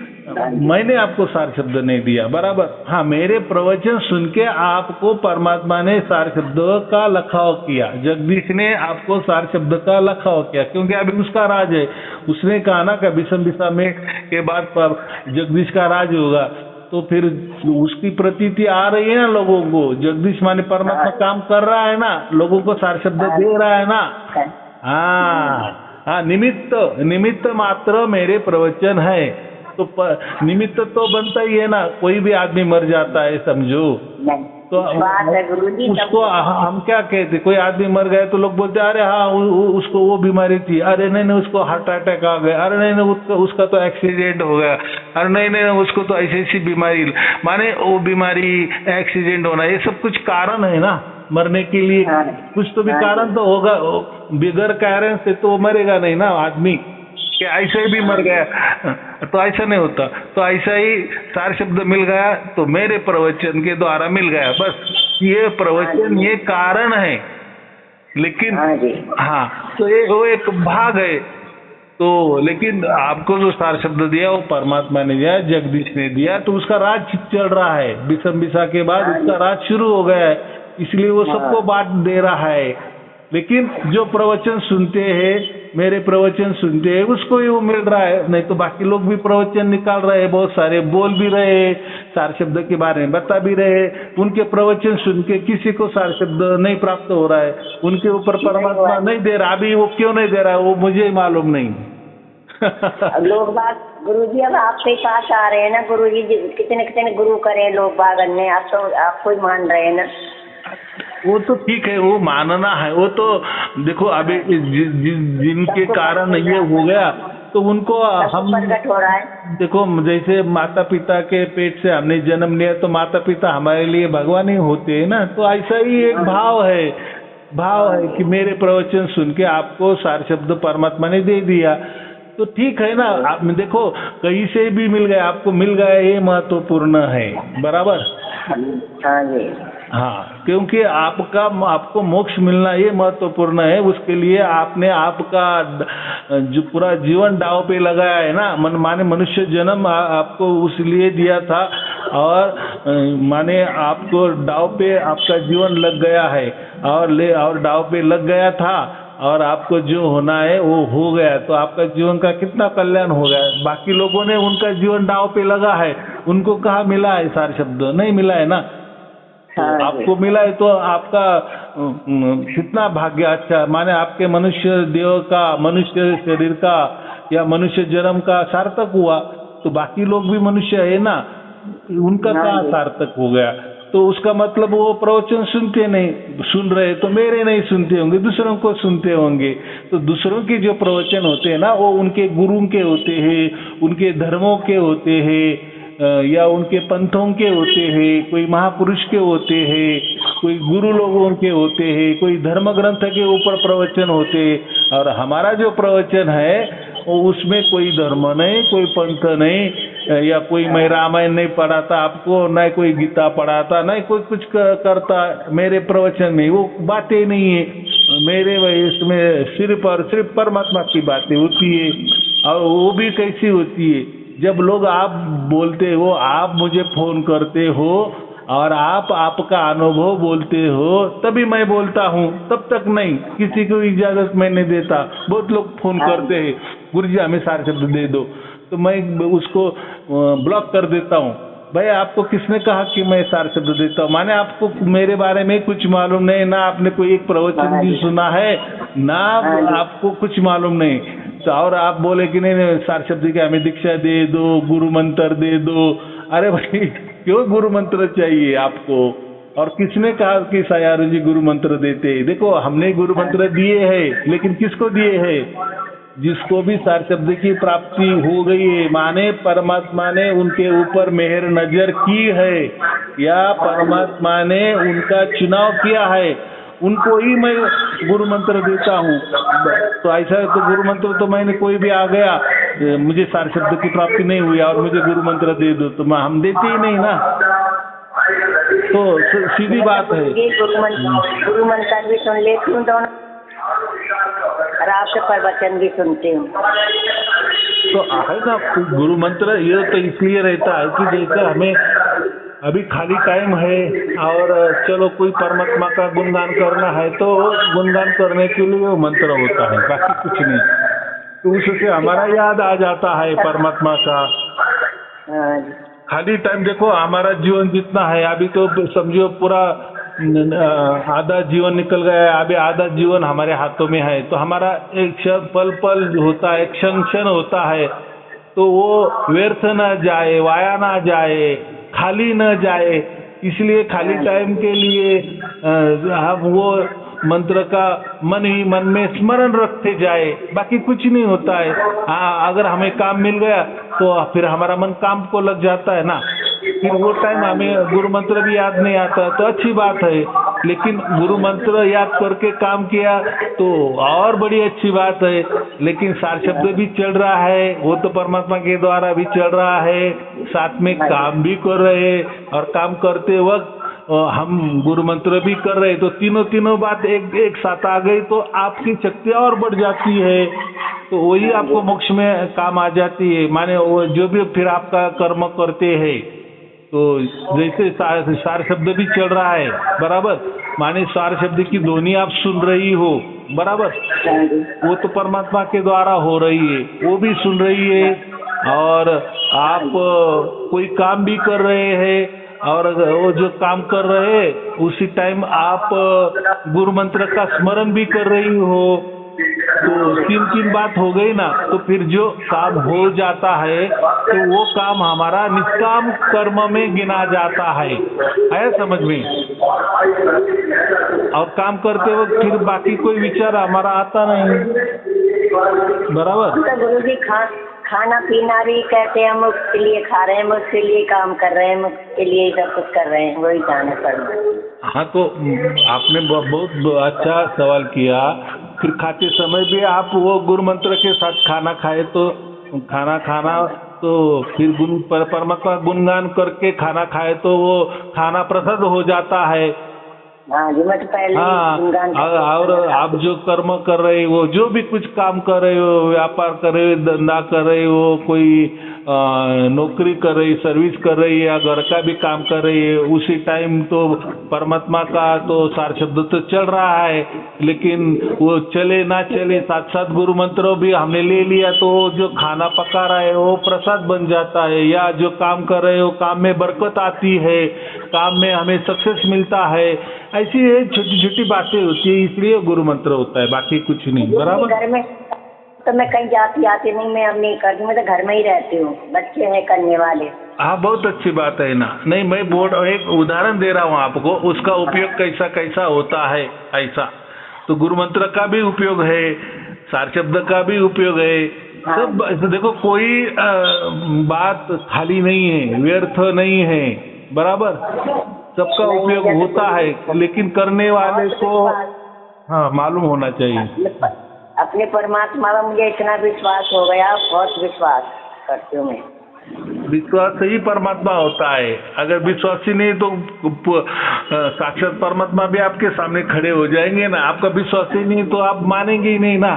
मैंने आपको सार शब्द नहीं दिया, बराबर। हाँ, मेरे प्रवचन सुन के आपको परमात्मा ने सार शब्द का लखाव किया, जगदीश ने आपको सार शब्द का लखाव किया, क्योंकि अभी उसका राज है। उसने कहा ना कि विषम दिशा में के बाद पर जगदीश का राज होगा, तो फिर उसकी प्रतीति आ रही है ना लोगों को। जगदीश माने परमात्मा काम कर रहा है ना, लोगों को सार शब्द दे रहा है ना। हाँ, निमित्त मात्र मेरे प्रवचन है, तो निमित्त तो बनता ही है ना। कोई भी आदमी मर जाता है समझो, तो उसको हम क्या कहते, कोई आदमी मर गया तो लोग बोलते अरे हाँ उसको वो बीमारी थी, अरे नहीं उसको हार्ट अटैक आ गया, अरे नहीं उसका तो एक्सीडेंट हो गया, अरे नहीं उसको तो ऐसी बीमारी, माने वो बीमारी एक्सीडेंट होना, ये सब कुछ कारण है ना मरने के लिए। कुछ तो भी कारण तो होगा, बगैर कारण से तो मरेगा नहीं ना आदमी, कि ऐसे ही भी मर गया, तो ऐसा नहीं होता। तो ऐसा ही सार शब्द मिल गया तो मेरे प्रवचन के द्वारा मिल गया, बस ये प्रवचन ये कारण है। लेकिन हाँ, तो ये वो एक भाग है। तो लेकिन आपको जो सार शब्द दिया वो परमात्मा ने दिया, जगदीश ने दिया, तो उसका राज चल रहा है। विषम दिशा के बाद उसका राज शुरू हो गया है, इसलिए वो सबको बांट दे रहा है। लेकिन जो प्रवचन सुनते हैं, मेरे प्रवचन सुनते हैं, उसको ही वो मिल रहा है। नहीं तो बाकी लोग भी प्रवचन निकाल रहे हैं, बहुत सारे बोल भी रहे हैं, सार शब्द के बारे में बता भी रहे हैं। उनके प्रवचन सुन के किसी को सार शब्द नहीं प्राप्त हो रहा है, उनके ऊपर परमात्मा नहीं दे रहा। अभी वो क्यों नहीं दे रहा है वो मुझे मालूम नहीं। लोग बाग गुरुजी अब आपके पास आ रहे हैं ना, गुरुजी कितने गुरु करे लोग बाग ने, आप तो आपको ही मान रहे हैं ना। वो तो ठीक है, वो मानना है, वो तो देखो अभी जिनके कारण ये हो गया, तो उनको हम प्रकट हो रहा है। देखो, जैसे माता पिता के पेट से हमने जन्म लिया तो माता पिता हमारे लिए भगवान ही होते हैं ना, तो ऐसा ही एक भाव है कि मेरे प्रवचन सुन के आपको सार शब्द परमात्मा ने दे दिया, तो ठीक है ना। आप देखो, कहीं से भी मिल गया, आपको मिल गया, ये महत्वपूर्ण है, बराबर। हाँ जी। हाँ, क्योंकि आपको मोक्ष मिलना ये महत्वपूर्ण है। उसके लिए आपने आपका जो पूरा जीवन दांव पे लगाया है ना, माने मनुष्य जन्म आपको उस लिए दिया था, और माने आपको दांव पे आपका जीवन लग गया है, और दांव पे लग गया था, और आपको जो होना है वो हो गया, तो आपका जीवन का कितना कल्याण हो गया। बाकी लोगों ने उनका जीवन दांव पे लगा है, उनको कहाँ मिला है सार शब्द? नहीं मिला है ना। तो आपको मिला है तो आपका कितना भाग्य अच्छा, माने आपके मनुष्य देह का, मनुष्य शरीर का या मनुष्य जन्म का सार्थक हुआ। तो बाकी लोग भी मनुष्य है ना, उनका कहाँ सार्थक हो गया? तो उसका मतलब वो प्रवचन सुनते नहीं, सुन रहे तो मेरे नहीं सुनते होंगे, दूसरों को सुनते होंगे। तो दूसरों के जो प्रवचन होते हैं ना, वो उनके गुरु के होते हैं, उनके धर्मों के होते हैं, या उनके पंथों के होते हैं, कोई महापुरुष के होते हैं, कोई गुरु लोगों के होते हैं, कोई धर्म ग्रंथ के ऊपर प्रवचन होते हैं। और हमारा जो प्रवचन है उसमें कोई धर्म नहीं, कोई पंथ नहीं, या कोई मैं रामायण नहीं पढ़ाता आपको, न कोई गीता पढ़ाता, न कोई कुछ करता मेरे प्रवचन में, वो बातें नहीं है मेरे। इसमें सिर्फ और सिर्फ परमात्मा की बातें होती है। और वो भी कैसी होती है? जब लोग आप बोलते हो, आप मुझे फोन करते हो और आप आपका अनुभव बोलते हो, तभी मैं बोलता हूँ, तब तक नहीं, किसी को इजाजत मैं नहीं देता। बहुत लोग फोन करते हैं, गुरुजी हमें सार शब्द दे दो, तो मैं उसको ब्लॉक कर देता हूँ। भाई, आपको किसने कहा कि मैं सार शब्द देता हूँ? माने आपको मेरे बारे में कुछ मालूम नहीं, ना आपने कोई एक प्रवचन भी सुना है, ना आपको कुछ मालूम नहीं। तो और आप बोले कि नहीं सार शब्द की हमें दीक्षा दे दो, गुरु मंत्र दे दो। अरे भाई, क्यों गुरु मंत्र चाहिए आपको? और किसने कहा कि सायारू जी गुरु मंत्र देते? देखो, हमने गुरु मंत्र दिए हैं, लेकिन किसको दिए हैं? जिसको भी सार शब्द की प्राप्ति हो गई है, माने परमात्मा ने उनके ऊपर मेहर नजर की है, या परमात्मा ने उनका चुनाव किया है, उनको ही मैं गुरु मंत्र देता हूँ। तो ऐसा तो गुरु मंत्र तो मैंने कोई भी आ गया, मुझे सार शब्द की प्राप्ति नहीं हुई और मुझे गुरु मंत्र दे दो, तो हम देते ही नहीं ना। तो सीधी बात है। गुरु मंत्र भी सुन लेती हूँ दोनों, और आपके प्रवचन भी सुनती हूँ। तो है ना, गुरु मंत्र ये तो इसलिए रहता है कि जैसे हमें अभी खाली टाइम है और चलो कोई परमात्मा का गुणगान करना है, तो गुणगान करने के लिए वो मंत्र होता है, बाकी कुछ नहीं। तो उससे हमारा याद आ जाता है परमात्मा का। खाली टाइम देखो, हमारा जीवन जितना है अभी तो समझो पूरा आधा जीवन निकल गया है, अभी आधा जीवन हमारे हाथों में है। तो हमारा एक क्षण पल पल होता है, क्षण क्षण होता है, तो वो व्यर्थ न जाए, वाया ना जाए, खाली न जाए। इसलिए खाली टाइम के लिए हम वो मंत्र का मन ही मन में स्मरण रखते जाए, बाकी कुछ नहीं होता है। हाँ, अगर हमें काम मिल गया तो फिर हमारा मन काम को लग जाता है ना, फिर वो टाइम हमें गुरु मंत्र भी याद नहीं आता, तो अच्छी बात है। लेकिन गुरु मंत्र याद करके काम किया तो और बड़ी अच्छी बात है। लेकिन सार शब्द भी चल रहा है, वो तो परमात्मा के द्वारा भी चल रहा है, साथ में काम भी कर रहे हैं, और काम करते वक्त हम गुरु मंत्र भी कर रहे, तो तीनों बात एक साथ आ गई तो आपकी शक्ति और बढ़ जाती है, तो वही आपको मोक्ष में काम आ जाती है। माने वो जो भी फिर आपका कर्म करते हैं, तो जैसे सार शब्द भी चल रहा है बराबर, माने सार शब्द की ध्वनि आप सुन रही हो बराबर, वो तो परमात्मा के द्वारा हो रही है, वो भी सुन रही है। और आप कोई काम भी कर रहे हैं, और वो जो काम कर रहे हैं उसी टाइम आप गुरु मंत्र का स्मरण भी कर रही हो, तो तीन बात हो गई ना। तो फिर जो काम हो जाता है तो वो काम हमारा निष्काम कर्म में गिना जाता है समझ में। और काम करते वक्त फिर बाकी कोई विचार हमारा आता नहीं। बराबर। तो गुरु जी खाना पीना भी कहते हैं हम उसके लिए खा रहे हैं, हम उसके लिए काम कर रहे हैं, हम उसके लिए सब कुछ कर रहे हैं, वही जाने पर। हाँ तो आपने बहुत अच्छा सवाल किया। फिर खाते समय भी आप वो गुरु मंत्र के साथ खाना खाए तो खाना तो फिर परमात्मा गुणगान करके खाना खाए तो वो खाना प्रसाद हो जाता है। हाँ जी, मैं तो पहले और आप जो कर्म कर रहे हो, जो भी कुछ काम कर रहे हो, व्यापार कर रहे हो, धंधा कर रहे हो, कोई नौकरी कर रही, सर्विस कर रही है या घर का भी काम कर रही है, उसी टाइम तो परमात्मा का तो सार शब्द तो चल रहा है। लेकिन वो चले ना चले, साथ साथ गुरु मंत्र भी हमने ले लिया तो जो खाना पका रहा है वो प्रसाद बन जाता है। या जो काम कर रहे हो, काम में बरकत आती है, काम में हमें सक्सेस मिलता है। ऐसी छोटी छोटी बातें होती है, इसलिए गुरु मंत्र होता है, बाकी कुछ नहीं। बराबर। घर में तो मैं कहीं जाती आती नहीं, मैं अब नहीं करती, मैं तो घर में ही रहती हूँ, बच्चे हैं करने वाले। हाँ, बहुत अच्छी बात है ना। नहीं, मैं एक उदाहरण दे रहा हूँ आपको, उसका उपयोग कैसा कैसा होता है ऐसा। तो गुरु मंत्र का भी उपयोग है, सार शब्द का भी उपयोग है। सब देखो, कोई बात खाली नहीं है, व्यर्थ नहीं है। बराबर, सबका उपयोग होता है, लेकिन करने वाले को हाँ मालूम होना चाहिए। अपने परमात्मा में मुझे इतना विश्वास हो गया, बहुत विश्वास करती हूँ मैं। विश्वास से ही परमात्मा होता है। अगर विश्वास ही नहीं तो साक्षात परमात्मा भी आपके सामने खड़े हो जाएंगे ना। आपका विश्वास ही नहीं तो आप मानेंगे ही नहीं ना।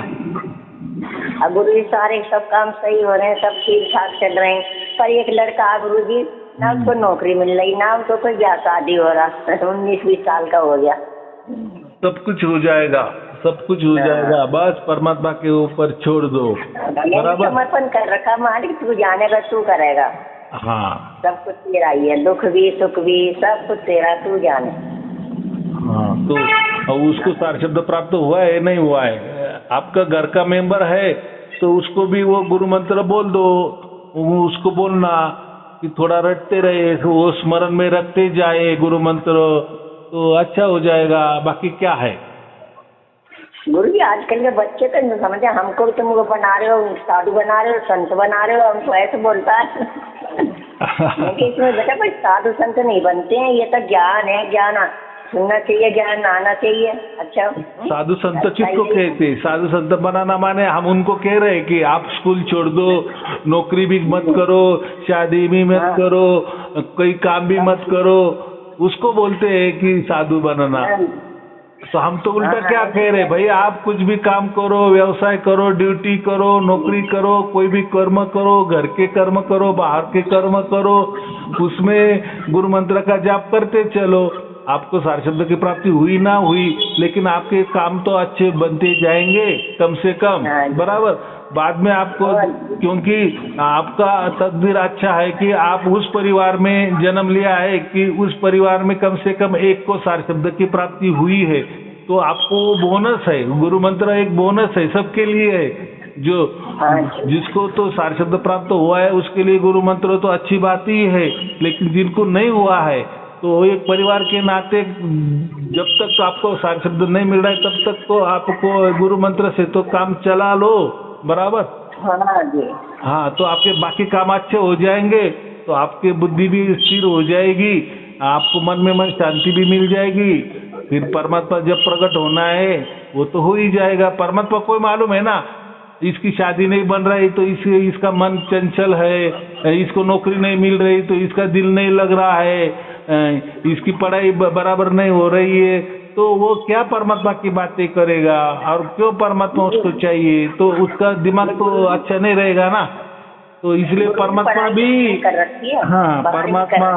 अब गुरु जी सारे सब काम सही हो रहे हैं, सब ठीक ठाक चल रहे हैं, पर एक लड़का गुरु जी ना उसको नौकरी मिल रही, ना उसको कोई शादी हो रहा, 19-20 साल का हो गया। सब कुछ हो जाएगा, सब कुछ हो जाएगा, बस परमात्मा के ऊपर छोड़ दो। बराबर, समर्पण कर रखा, मालिक तू जानेगा, तू करेगा। हाँ, सब कुछ तेरा ही है, दुख भी सुख भी सब कुछ तेरा, तू जाने। हाँ, तो उसको सार शब्द प्राप्त हुआ है नहीं हुआ है, आपका घर का मेंबर है तो उसको भी वो गुरु मंत्र बोल दो। उसको बोलना कि थोड़ा रटते रहे, वो स्मरण में रखते जाए गुरु मंत्र, तो अच्छा हो जाएगा। बाकी क्या है गुरु जी, आजकल के बच्चे तो नहीं समझे, हमको तुम वो बना रहे हो, साधु बना रहे हो, संत बना रहे हो, हमको ऐसे बोलता है। इसमें बेटा भाई साधु संत नहीं बनते हैं, ये तो ज्ञान है, ज्ञान सुनना चाहिए, ज्ञान आना चाहिए। अच्छा, साधु संत किसको कहते? साधु संत बनाना माने हम उनको कह रहे हैं कि आप स्कूल छोड़ दो, नौकरी भी मत करो, शादी भी मत करो, कोई काम भी मत करो, उसको बोलते हैं कि साधु बनना। तो हम तो उल्टा क्या कह रहे भाई, आप कुछ भी काम करो, व्यवसाय करो, ड्यूटी करो, नौकरी करो, कोई भी कर्म करो, घर के कर्म करो, बाहर के कर्म करो, उसमें गुरु मंत्र का जाप करते चलो। आपको सार शब्द की प्राप्ति हुई ना हुई, लेकिन आपके काम तो अच्छे बनते जाएंगे कम से कम। बराबर, बाद में आपको, क्योंकि आपका तकदीर अच्छा है कि आप उस परिवार में जन्म लिया है कि उस परिवार में कम से कम एक को सार शब्द की प्राप्ति हुई है, तो आपको बोनस है। गुरु मंत्र एक बोनस है, सबके लिए है। जो जिसको तो सार शब्द प्राप्त हुआ है उसके लिए गुरु मंत्र तो अच्छी बात ही है, लेकिन जिनको नहीं हुआ है तो एक परिवार के नाते जब तक आपको सार शब्द नहीं मिल रहा है तब तक तो आपको गुरु मंत्र से तो काम चला लो। बराबर, हाँ, तो आपके बाकी काम अच्छे हो जाएंगे, तो आपकी बुद्धि भी स्थिर हो जाएगी, आपको मन में मन शांति भी मिल जाएगी। फिर परमात्मा जब प्रकट होना है वो तो हो ही जाएगा। परमात्मा को मालूम है ना, इसकी शादी नहीं बन रही तो इसका मन चंचल है, इसको नौकरी नहीं मिल रही तो इसका दिल नहीं लग रहा है, इसकी पढ़ाई बराबर नहीं हो रही है, तो वो क्या परमात्मा की बातें करेगा और क्यों परमात्मा उसको चाहिए? तो उसका दिमाग तो अच्छा नहीं रहेगा ना। तो इसलिए परमात्मा भी कर रखी है, हाँ, परमात्मा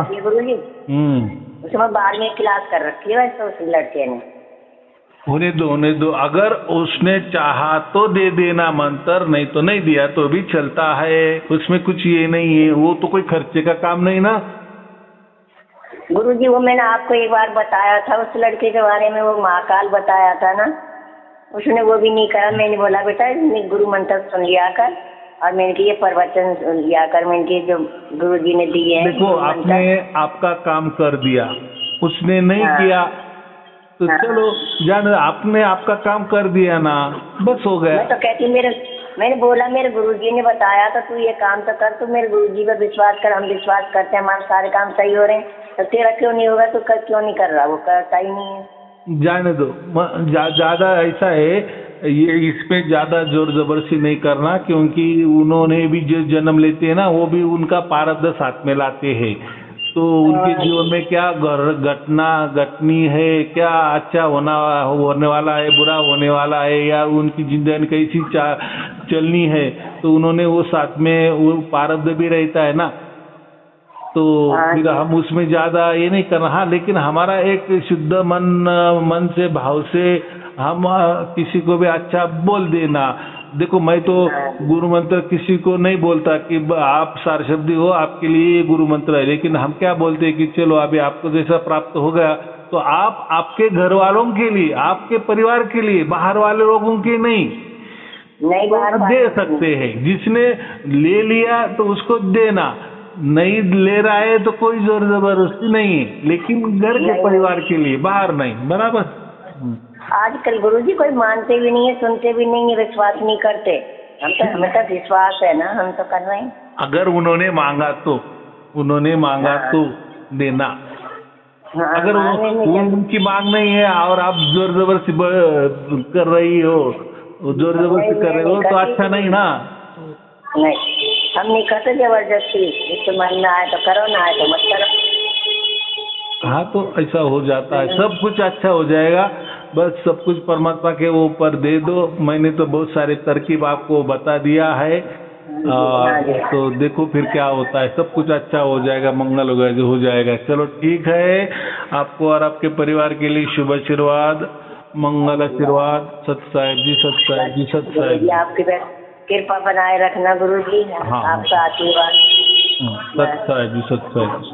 उसमें 12वीं क्लास कर रखी है वैसे उस लड़के ने। होने दो, अगर उसने चाहा तो दे देना मंत्र, नहीं तो नहीं दिया तो भी चलता है, उसमें कुछ ये नहीं है, वो तो कोई खर्चे का काम नहीं ना। गुरुजी, वो मैंने आपको एक बार बताया था उस लड़के के बारे में, वो महाकाल बताया था ना, उसने वो भी नहीं करा। मैंने बोला बेटा गुरु मंत्र सुन लिया कर, और मैंने की ये प्रवचन सुन लिया कर, मैंने की जो गुरुजी ने दिए हैं। देखो, आपने आपका काम कर दिया, उसने नहीं किया तो हाँ। चलो जान, आपने आपका काम कर दिया ना, बस हो गया। मैं तो कहती मैंने बोला मेरे गुरुजी ने बताया तो तू ये काम तो कर, तू मेरे गुरुजी पर विश्वास कर, हम विश्वास करते हैं, हमारे सारे काम सही हो रहे हैं, तो तेरा क्यों नहीं होगा, तू क्यों नहीं कर रहा, वो करता ही नहीं है। जाने दो, ज्यादा ऐसा है, ये इसमें ज्यादा जोर जबरदस्ती नहीं करना, क्योंकि उन्होंने भी जो जन्म लेते हैं ना, वो भी उनका प्रारब्ध साथ में लाते हैं। तो उनके जीवन में क्या घटनी है, क्या अच्छा होने वाला है, बुरा होने वाला है, या उनकी जिंदगी कैसी चलनी है, तो उन्होंने वो साथ में वो प्रारब्ध भी रहता है ना, तो फिर हम उसमें ज्यादा ये नहीं करना। हाँ, लेकिन हमारा एक शुद्ध मन से, भाव से हम किसी को भी अच्छा बोल देना। देखो, मैं तो गुरु मंत्र किसी को नहीं बोलता कि आप सारशब्दी हो, आपके लिए ये गुरु मंत्र है, लेकिन हम क्या बोलते हैं कि चलो अभी आपको जैसा प्राप्त हो गया, तो आप आपके घर वालों के लिए, आपके परिवार के लिए, बाहर वाले लोगों के नहीं दे सकते हैं। जिसने ले लिया तो उसको देना, नहीं ले रहा है तो कोई जोर जबरदस्ती नहीं है, लेकिन घर के परिवार के लिए, बाहर नहीं। बराबर। आजकल गुरुजी कोई मानते भी नहीं है, सुनते भी नहीं है, विश्वास नहीं करते। हमें तो विश्वास है ना, हम तो कर रहे हैं। अगर उन्होंने मांगा तो देना। अगर वो उनकी मांग नहीं है और आप जोर जबरदस्ती कर रही हो, जोर जबरदस्ती कर रहे हो, तो अच्छा नहीं ना। नहीं, हम नहीं करते जबरदस्ती, जिससे मन में आए तो करो, ना आए तो मत करो। हाँ, तो ऐसा हो जाता है, सब कुछ अच्छा हो जाएगा, बस सब कुछ परमात्मा के ऊपर दे दो। मैंने तो बहुत सारे तरकीब आपको बता दिया है, तो देखो फिर क्या होता है, सब कुछ अच्छा हो जाएगा, मंगल हो जाएगा। चलो ठीक है, आपको और आपके परिवार के लिए शुभ आशीर्वाद, मंगल आशीर्वाद। सत साहिब जी, सत साहिब जी, सत साहिब जी। आपकी कृपा बनाए रखना गुरुजी। हाँ, आपका आशीर्वाद। सत साहिब जी, सत साहिब जी।